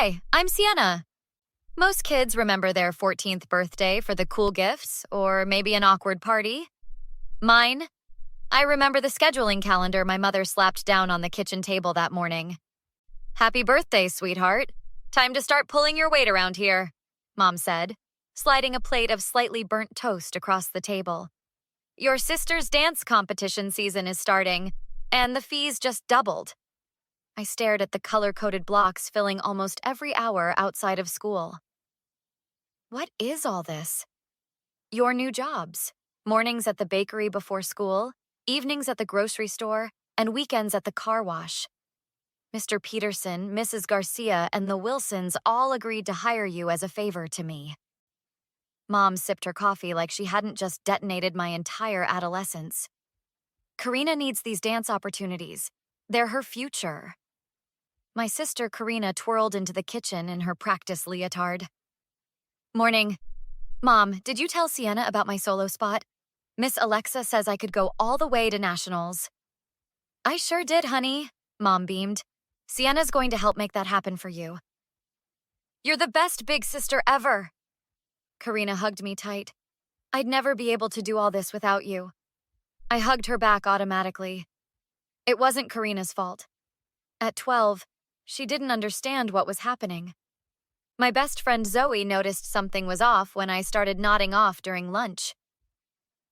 Hi, I'm Sienna. Most kids remember their 14th birthday for the cool gifts or maybe an awkward party. Mine, I remember the scheduling calendar my mother slapped down on the kitchen table that morning. Happy birthday, sweetheart. Time to start pulling your weight around here, Mom said, sliding a plate of slightly burnt toast across the table. Your sister's dance competition season is starting, and the fees just doubled. I stared at the color-coded blocks filling almost every hour outside of school. What is all this? Your new jobs. Mornings at the bakery before school, evenings at the grocery store, and weekends at the car wash. Mr. Peterson, Mrs. Garcia, and the Wilsons all agreed to hire you as a favor to me. Mom sipped her coffee like she hadn't just detonated my entire adolescence. Karina needs these dance opportunities. They're her future. My sister Karina twirled into the kitchen in her practice leotard. Morning. Mom, did you tell Sienna about my solo spot? Miss Alexa says I could go all the way to nationals. I sure did, honey, Mom beamed. Sienna's going to help make that happen for you. You're the best big sister ever. Karina hugged me tight. I'd never be able to do all this without you. I hugged her back automatically. It wasn't Karina's fault. At 12, she didn't understand what was happening. My best friend Zoe noticed something was off when I started nodding off during lunch.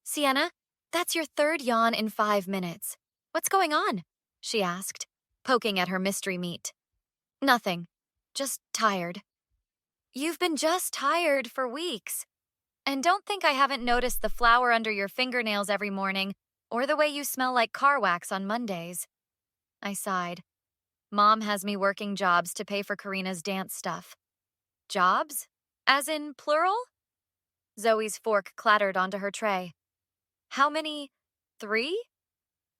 Sienna, that's your third yawn in 5 minutes. What's going on? She asked, poking at her mystery meat. Nothing. Just tired. You've been just tired for weeks. And don't think I haven't noticed the flour under your fingernails every morning or the way you smell like car wax on Mondays. I sighed. Mom has me working jobs to pay for Karina's dance stuff. Jobs? As in plural? Zoe's fork clattered onto her tray. How many? 3?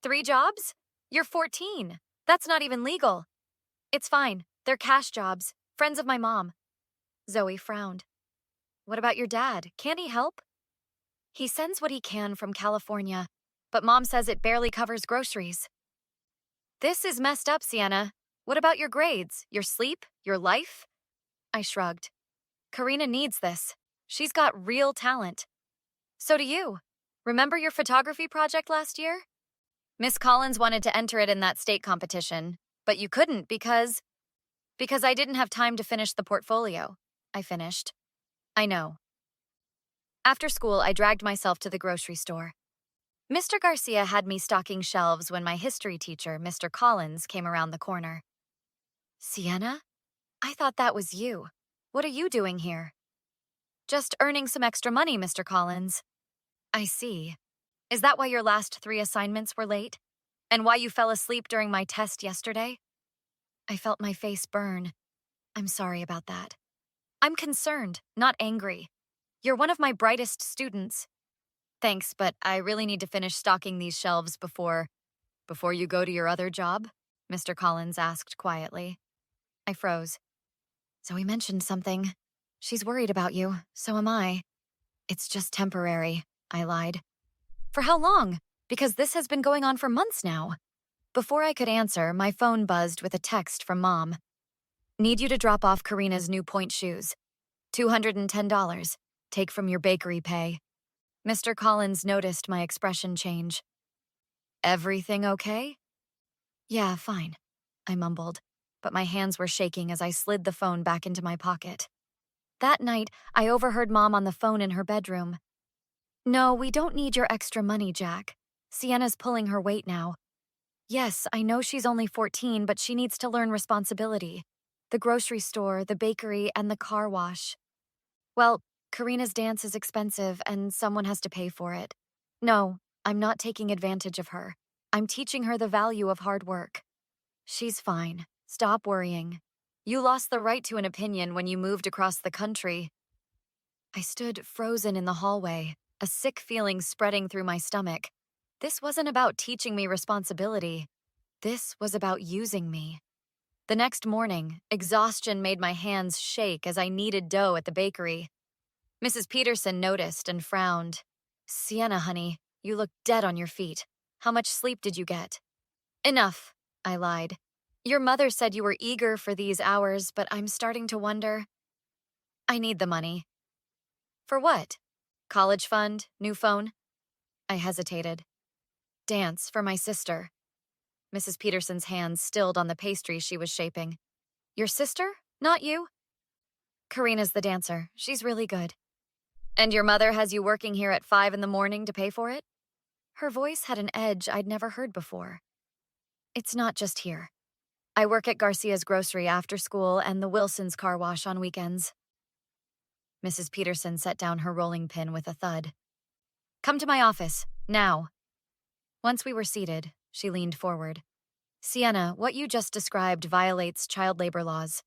3 jobs? You're 14. That's not even legal. It's fine. They're cash jobs. Friends of my mom. Zoe frowned. What about your dad? Can't he help? He sends what he can from California, but Mom says it barely covers groceries. This is messed up, Sienna. What about your grades, your sleep, your life? I shrugged. Karina needs this. She's got real talent. So do you. Remember your photography project last year? Miss Collins wanted to enter it in that state competition, but you couldn't because I didn't have time to finish the portfolio. I finished. I know. After school, I dragged myself to the grocery store. Mr. Garcia had me stocking shelves when my history teacher, Mr. Collins, came around the corner. Sienna? I thought that was you. What are you doing here? Just earning some extra money, Mr. Collins. I see. Is that why your last 3 assignments were late? And why you fell asleep during my test yesterday? I felt my face burn. I'm sorry about that. I'm concerned, not angry. You're one of my brightest students. Thanks, but I really need to finish stocking these shelves before you go to your other job? Mr. Collins asked quietly. I froze. Zoe mentioned something. She's worried about you, so am I. It's just temporary, I lied. For how long? Because this has been going on for months now. Before I could answer, my phone buzzed with a text from Mom. Need you to drop off Karina's new point shoes. $210. Take from your bakery pay. Mr. Collins noticed my expression change. Everything okay? Yeah, fine, I mumbled, but my hands were shaking as I slid the phone back into my pocket. That night, I overheard Mom on the phone in her bedroom. No, we don't need your extra money, Jack. Sienna's pulling her weight now. Yes, I know she's only 14, but she needs to learn responsibility. The grocery store, the bakery, and the car wash. Well, Karina's dance is expensive, and someone has to pay for it. No, I'm not taking advantage of her. I'm teaching her the value of hard work. She's fine. Stop worrying. You lost the right to an opinion when you moved across the country. I stood frozen in the hallway, a sick feeling spreading through my stomach. This wasn't about teaching me responsibility. This was about using me. The next morning, exhaustion made my hands shake as I kneaded dough at the bakery. Mrs. Peterson noticed and frowned. Sienna, honey, you look dead on your feet. How much sleep did you get? Enough, I lied. Your mother said you were eager for these hours, but I'm starting to wonder. I need the money. For what? College fund? New phone? I hesitated. Dance for my sister. Mrs. Peterson's hands stilled on the pastry she was shaping. Your sister? Not you? Karina's the dancer. She's really good. And your mother has you working here at 5 in the morning to pay for it? Her voice had an edge I'd never heard before. It's not just here. I work at Garcia's grocery after school and the Wilsons' car wash on weekends. Mrs. Peterson set down her rolling pin with a thud. Come to my office, now. Once we were seated, she leaned forward. Sienna, what you just described violates child labor laws.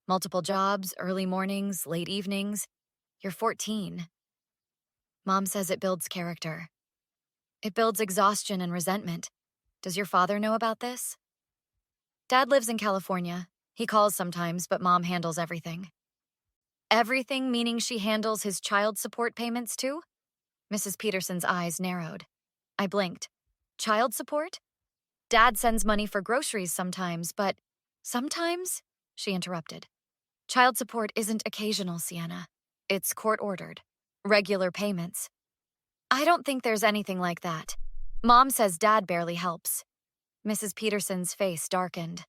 Multiple jobs, early mornings, late evenings. You're 14. Mom says it builds character. It builds exhaustion and resentment. Does your father know about this? Dad lives in California. He calls sometimes, but Mom handles everything. Everything meaning she handles his child support payments too? Mrs. Peterson's eyes narrowed. I blinked. Child support? Dad sends money for groceries sometimes, but sometimes? She interrupted. Child support isn't occasional, Sienna. It's court-ordered. Regular payments. I don't think there's anything like that. Mom says Dad barely helps. Mrs. Peterson's face darkened.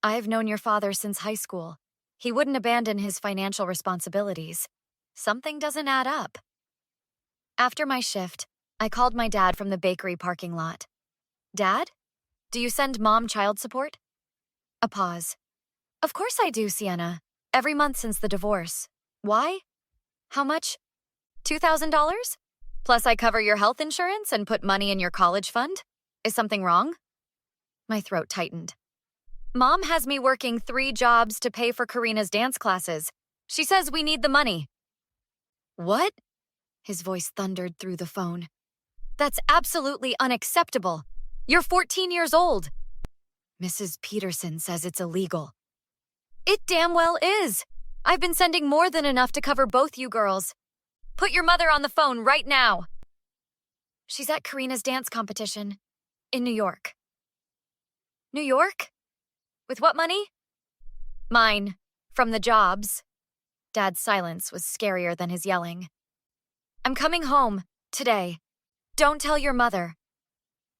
I've known your father since high school. He wouldn't abandon his financial responsibilities. Something doesn't add up. After my shift, I called my dad from the bakery parking lot. Dad? Do you send Mom child support? A pause. Of course I do, Sienna. Every month since the divorce. Why? How much? $2,000? Plus I cover your health insurance and put money in your college fund? Is something wrong? My throat tightened. Mom has me working 3 jobs to pay for Karina's dance classes. She says we need the money. What? His voice thundered through the phone. That's absolutely unacceptable. You're 14 years old. Mrs. Peterson says it's illegal. It damn well is. I've been sending more than enough to cover both you girls. Put your mother on the phone right now. She's at Karina's dance competition in New York. New York? With what money? Mine. From the jobs. Dad's silence was scarier than his yelling. I'm coming home. Today. Don't tell your mother.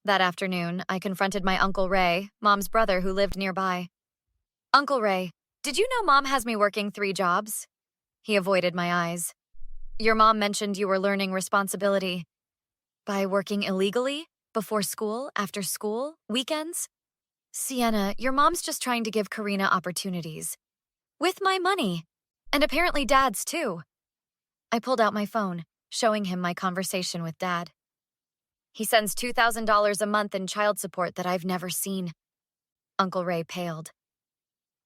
That afternoon, I confronted my Uncle Ray, Mom's brother who lived nearby. Uncle Ray, did you know Mom has me working 3 jobs? He avoided my eyes. Your mom mentioned you were learning responsibility. By working illegally? Before school? After school? Weekends? Sienna, your mom's just trying to give Karina opportunities. With my money. And apparently Dad's too. I pulled out my phone, showing him my conversation with Dad. He sends $2,000 a month in child support that I've never seen. Uncle Ray paled.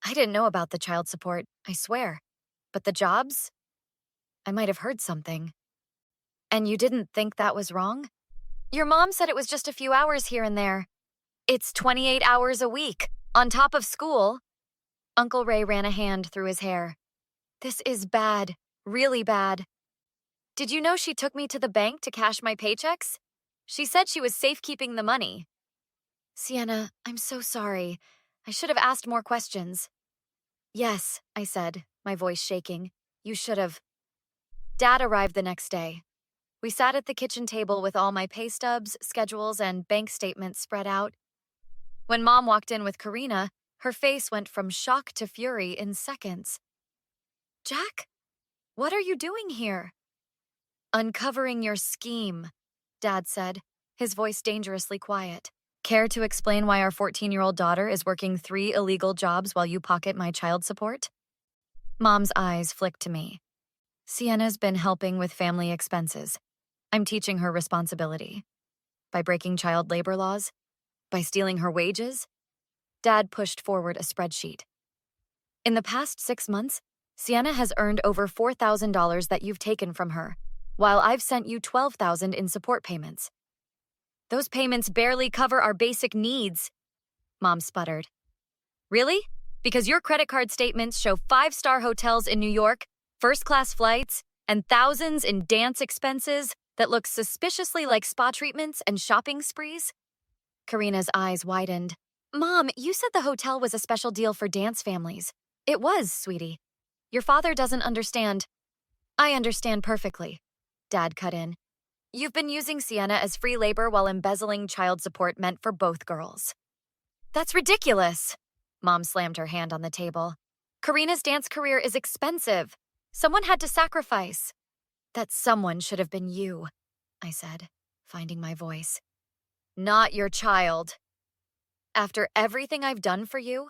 I didn't know about the child support, I swear. But the jobs? I might have heard something. And you didn't think that was wrong? Your mom said it was just a few hours here and there. It's 28 hours a week, on top of school. Uncle Ray ran a hand through his hair. This is bad, really bad. Did you know she took me to the bank to cash my paychecks? She said she was safekeeping the money. Sienna, I'm so sorry. I should have asked more questions. Yes, I said, my voice shaking. You should have. Dad arrived the next day. We sat at the kitchen table with all my pay stubs, schedules, and bank statements spread out. When Mom walked in with Karina, her face went from shock to fury in seconds. Jack, what are you doing here? Uncovering your scheme, Dad said, his voice dangerously quiet. Care to explain why our 14-year-old daughter is working 3 illegal jobs while you pocket my child support? Mom's eyes flicked to me. Sienna's been helping with family expenses. I'm teaching her responsibility. By breaking child labor laws? By stealing her wages? Dad pushed forward a spreadsheet. In the past 6 months, Sienna has earned over $4,000 that you've taken from her, while I've sent you $12,000 in support payments. Those payments barely cover our basic needs, Mom sputtered. Really? Because your credit card statements show 5-star hotels in New York, first-class flights, and thousands in dance expenses that look suspiciously like spa treatments and shopping sprees? Karina's eyes widened. Mom, you said the hotel was a special deal for dance families. It was, sweetie. Your father doesn't understand. I understand perfectly. Dad cut in. You've been using Sienna as free labor while embezzling child support meant for both girls. That's ridiculous. Mom slammed her hand on the table. Karina's dance career is expensive. Someone had to sacrifice. That someone should have been you, I said, finding my voice. Not your child. After everything I've done for you?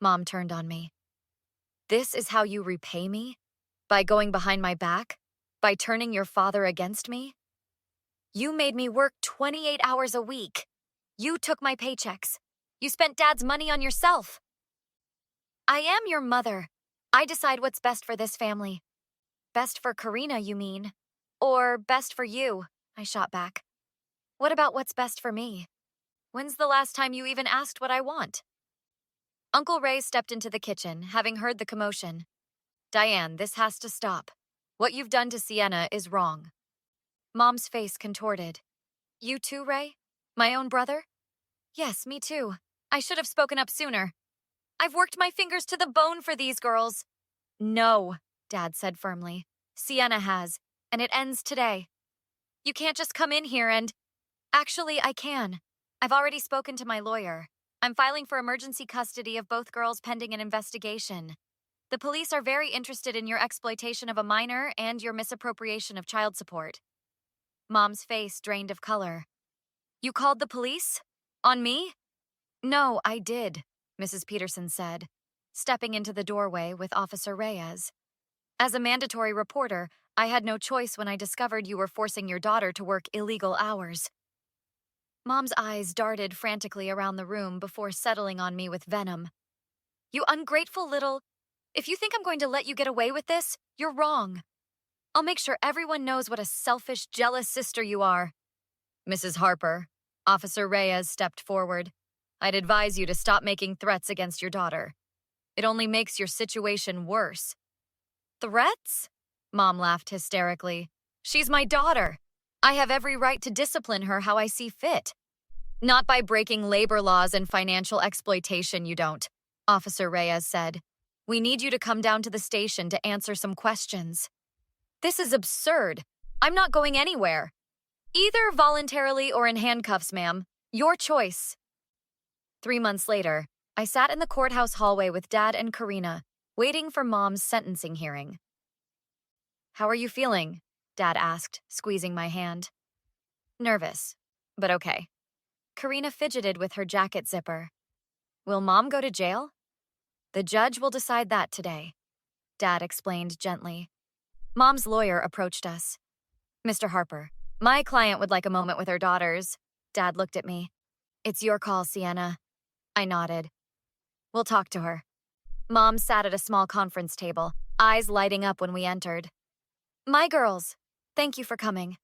Mom turned on me. This is how you repay me? By going behind my back? By turning your father against me? You made me work 28 hours a week. You took my paychecks. You spent Dad's money on yourself. I am your mother. I decide what's best for this family. Best for Karina, you mean? Or best for you, I shot back. What about what's best for me? When's the last time you even asked what I want? Uncle Ray stepped into the kitchen, having heard the commotion. Diane, this has to stop. What you've done to Sienna is wrong. Mom's face contorted. You too, Ray? My own brother? Yes, me too. I should have spoken up sooner. I've worked my fingers to the bone for these girls. No, Dad said firmly. Sienna has, and it ends today. You can't just come in here and... Actually, I can. I've already spoken to my lawyer. I'm filing for emergency custody of both girls pending an investigation. The police are very interested in your exploitation of a minor and your misappropriation of child support. Mom's face drained of color. You called the police? On me? No, I did, Mrs. Peterson said, stepping into the doorway with Officer Reyes. As a mandatory reporter, I had no choice when I discovered you were forcing your daughter to work illegal hours. Mom's eyes darted frantically around the room before settling on me with venom. You ungrateful little... If you think I'm going to let you get away with this, you're wrong. I'll make sure everyone knows what a selfish, jealous sister you are. Mrs. Harper, Officer Reyes stepped forward. I'd advise you to stop making threats against your daughter. It only makes your situation worse. Threats? Mom laughed hysterically. She's my daughter. I have every right to discipline her how I see fit. Not by breaking labor laws and financial exploitation, you don't, Officer Reyes said. We need you to come down to the station to answer some questions. This is absurd. I'm not going anywhere. Either voluntarily or in handcuffs, ma'am. Your choice. 3 months later, I sat in the courthouse hallway with Dad and Karina, waiting for Mom's sentencing hearing. How are you feeling? Dad asked, squeezing my hand. Nervous, but okay. Karina fidgeted with her jacket zipper. Will Mom go to jail? The judge will decide that today, Dad explained gently. Mom's lawyer approached us. Mr. Harper, my client would like a moment with her daughters. Dad looked at me. It's your call, Sienna. I nodded. We'll talk to her. Mom sat at a small conference table, eyes lighting up when we entered. My girls, thank you for coming.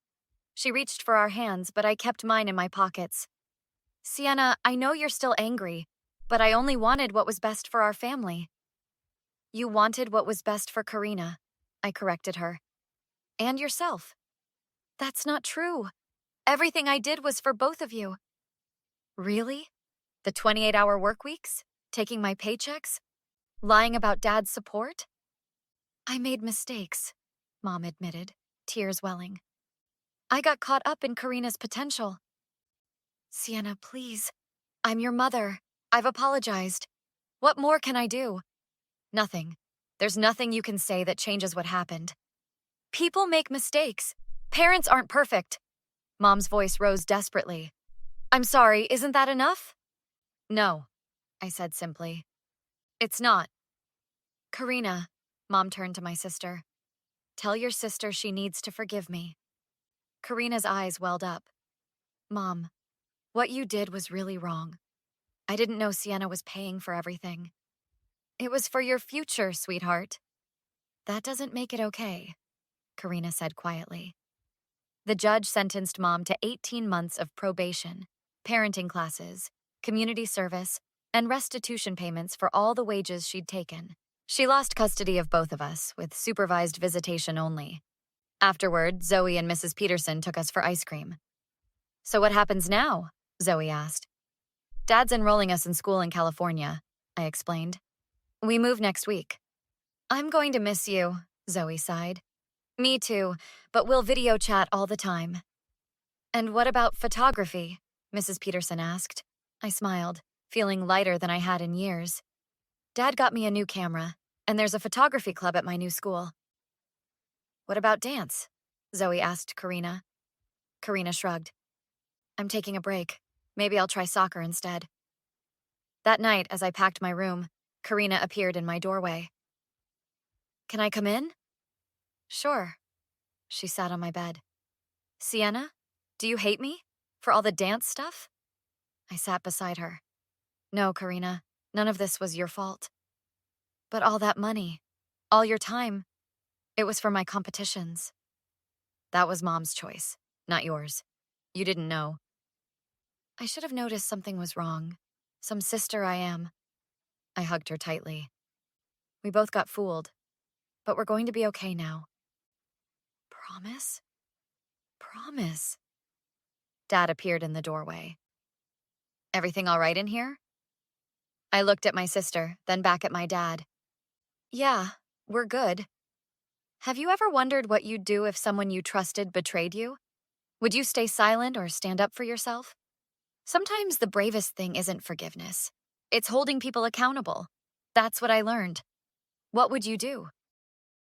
She reached for our hands, but I kept mine in my pockets. Sienna, I know you're still angry, but I only wanted what was best for our family. You wanted what was best for Karina, I corrected her. And yourself. That's not true. Everything I did was for both of you. Really? The 28-hour work weeks? Taking my paychecks? Lying about Dad's support? I made mistakes, Mom admitted, tears welling. I got caught up in Karina's potential. Sienna, please. I'm your mother. I've apologized. What more can I do? Nothing. There's nothing you can say that changes what happened. People make mistakes. Parents aren't perfect. Mom's voice rose desperately. I'm sorry, isn't that enough? No, I said simply. It's not. Karina, Mom turned to my sister. Tell your sister she needs to forgive me. Karina's eyes welled up. Mom, what you did was really wrong. I didn't know Sienna was paying for everything. It was for your future, sweetheart. That doesn't make it okay, Karina said quietly. The judge sentenced Mom to 18 months of probation, parenting classes, community service, and restitution payments for all the wages she'd taken. She lost custody of both of us, with supervised visitation only. Afterward, Zoe and Mrs. Peterson took us for ice cream. So what happens now? Zoe asked. Dad's enrolling us in school in California, I explained. We move next week. I'm going to miss you, Zoe sighed. Me too, but we'll video chat all the time. And what about photography? Mrs. Peterson asked. I smiled, feeling lighter than I had in years. Dad got me a new camera, and there's a photography club at my new school. What about dance? Zoe asked Karina. Karina shrugged. I'm taking a break. Maybe I'll try soccer instead. That night, as I packed my room, Karina appeared in my doorway. Can I come in? Sure. She sat on my bed. Sienna, do you hate me? For all the dance stuff? I sat beside her. No, Karina, none of this was your fault. But all that money, all your time, it was for my competitions. That was Mom's choice, not yours. You didn't know. I should have noticed something was wrong. Some sister I am. I hugged her tightly. We both got fooled, but we're going to be okay now. Promise? Promise. Dad appeared in the doorway. Everything all right in here? I looked at my sister, then back at my dad. Yeah, we're good. Have you ever wondered what you'd do if someone you trusted betrayed you? Would you stay silent or stand up for yourself? Sometimes the bravest thing isn't forgiveness. It's holding people accountable. That's what I learned. What would you do?